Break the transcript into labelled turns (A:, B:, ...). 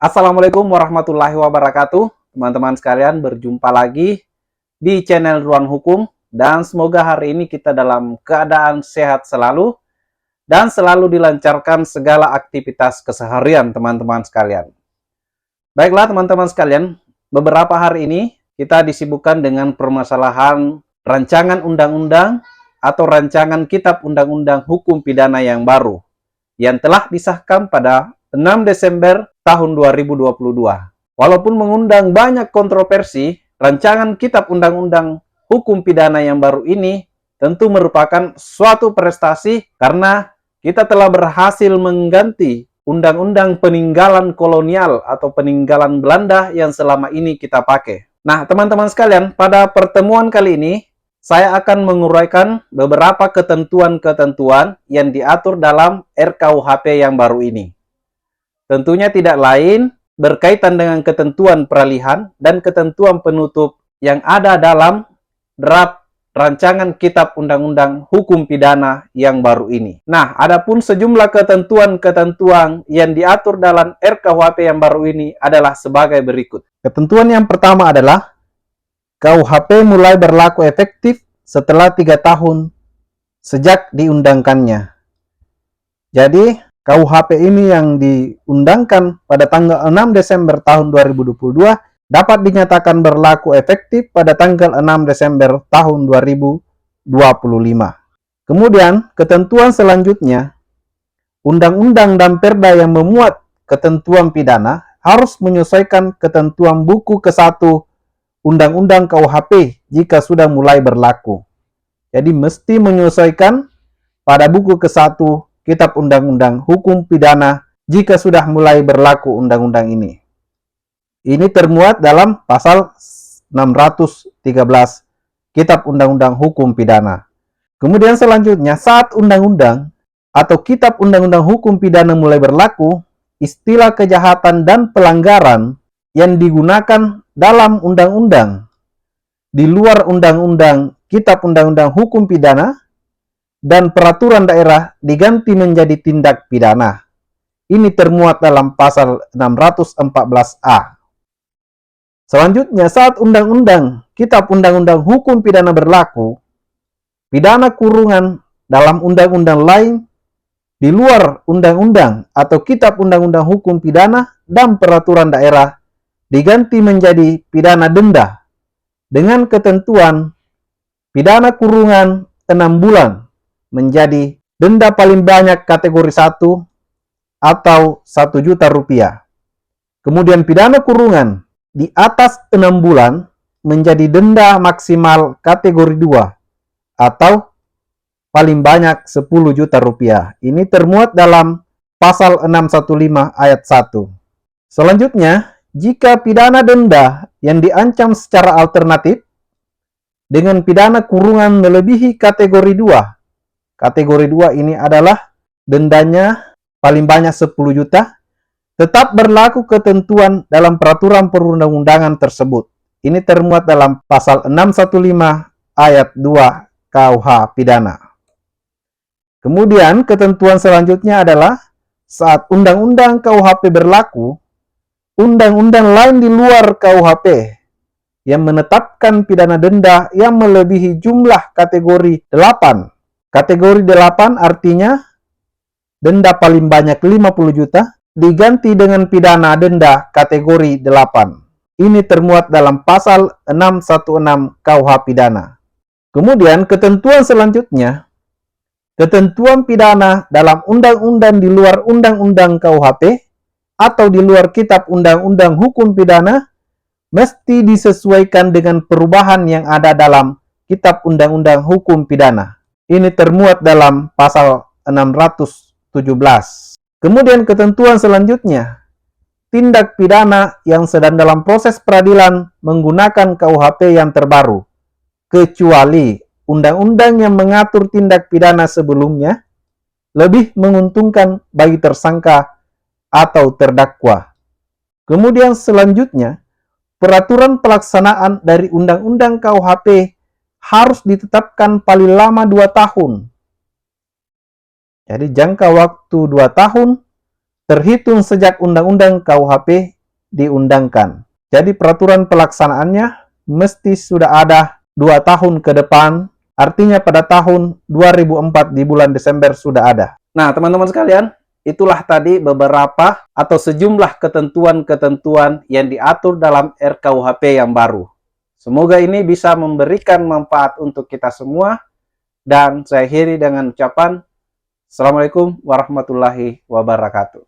A: Assalamualaikum warahmatullahi wabarakatuh. Teman-teman sekalian, berjumpa lagi di channel Ruang Hukum, dan semoga hari ini kita dalam keadaan sehat selalu dan selalu dilancarkan segala aktivitas keseharian teman-teman sekalian. Baiklah teman-teman sekalian, beberapa hari ini kita disibukkan dengan permasalahan rancangan undang-undang atau rancangan kitab undang-undang hukum pidana yang baru yang telah disahkan pada 6 Desember tahun 2022. Walaupun mengundang banyak kontroversi, rancangan kitab undang-undang hukum pidana yang baru ini tentu merupakan suatu prestasi karena kita telah berhasil mengganti undang-undang peninggalan kolonial atau peninggalan Belanda yang selama ini kita pakai. Nah, teman-teman sekalian, pada pertemuan kali ini saya akan menguraikan beberapa ketentuan-ketentuan yang diatur dalam RKUHP yang baru ini. Tentunya tidak lain berkaitan dengan ketentuan peralihan dan ketentuan penutup yang ada dalam draft rancangan kitab undang-undang hukum pidana yang baru ini. Nah, adapun sejumlah ketentuan-ketentuan yang diatur dalam RKUHP yang baru ini adalah sebagai berikut. Ketentuan yang pertama adalah KUHP mulai berlaku efektif setelah 3 tahun sejak diundangkannya. Jadi, KUHP ini yang diundangkan pada tanggal 6 Desember tahun 2022 dapat dinyatakan berlaku efektif pada tanggal 6 Desember tahun 2025. Kemudian, ketentuan selanjutnya, undang-undang dan perda yang memuat ketentuan pidana harus menyesuaikan ketentuan buku ke-1 Undang-Undang KUHP jika sudah mulai berlaku. Jadi mesti menyesuaikan pada buku ke-1 Kitab Undang-Undang Hukum Pidana jika sudah mulai berlaku undang-undang ini. Ini termuat dalam pasal 613 Kitab Undang-Undang Hukum Pidana. Kemudian selanjutnya, saat undang-undang atau Kitab Undang-Undang Hukum Pidana mulai berlaku, istilah kejahatan dan pelanggaran yang digunakan dalam undang-undang di luar undang-undang Kitab Undang-Undang Hukum Pidana dan peraturan daerah diganti menjadi tindak pidana. Ini termuat dalam pasal 614A. Selanjutnya, saat undang-undang Kitab Undang-Undang Hukum Pidana berlaku, pidana kurungan dalam undang-undang lain di luar undang-undang atau Kitab Undang-Undang Hukum Pidana dan peraturan daerah diganti menjadi pidana denda dengan ketentuan pidana kurungan 6 bulan menjadi denda paling banyak kategori 1 atau 1 juta rupiah. Kemudian pidana kurungan di atas 6 bulan menjadi denda maksimal kategori 2 atau paling banyak 10 juta rupiah. Ini termuat dalam pasal 615 ayat 1. Selanjutnya, jika pidana denda yang diancam secara alternatif dengan pidana kurungan melebihi kategori 2. Kategori 2 ini adalah dendanya paling banyak 10 juta, tetap berlaku ketentuan dalam peraturan perundang-undangan tersebut. Ini termuat dalam pasal 615 ayat 2 KUH pidana. Kemudian ketentuan selanjutnya adalah saat undang-undang KUHP berlaku, undang-undang lain di luar KUHP yang menetapkan pidana denda yang melebihi jumlah kategori 8. Kategori 8 artinya denda paling banyak 50 juta diganti dengan pidana denda kategori 8. Ini termuat dalam pasal 616 KUH pidana. Kemudian ketentuan selanjutnya, ketentuan pidana dalam undang-undang di luar undang-undang KUHP atau di luar Kitab Undang-Undang Hukum Pidana mesti disesuaikan dengan perubahan yang ada dalam Kitab Undang-Undang Hukum Pidana. Ini termuat dalam pasal 617. Kemudian ketentuan selanjutnya, tindak pidana yang sedang dalam proses peradilan menggunakan KUHP yang terbaru, kecuali undang-undang yang mengatur tindak pidana sebelumnya lebih menguntungkan bagi tersangka atau terdakwa. Kemudian selanjutnya, peraturan pelaksanaan dari undang-undang KUHP harus ditetapkan paling lama 2 tahun. Jadi jangka waktu 2 tahun terhitung sejak Undang-Undang KUHP diundangkan. Jadi peraturan pelaksanaannya mesti sudah ada 2 tahun ke depan, artinya pada tahun 2004 di bulan Desember sudah ada. Nah, teman-teman sekalian, itulah tadi beberapa atau sejumlah ketentuan-ketentuan yang diatur dalam RKUHP yang baru. Semoga ini bisa memberikan manfaat untuk kita semua, dan saya akhiri dengan ucapan Assalamualaikum warahmatullahi wabarakatuh.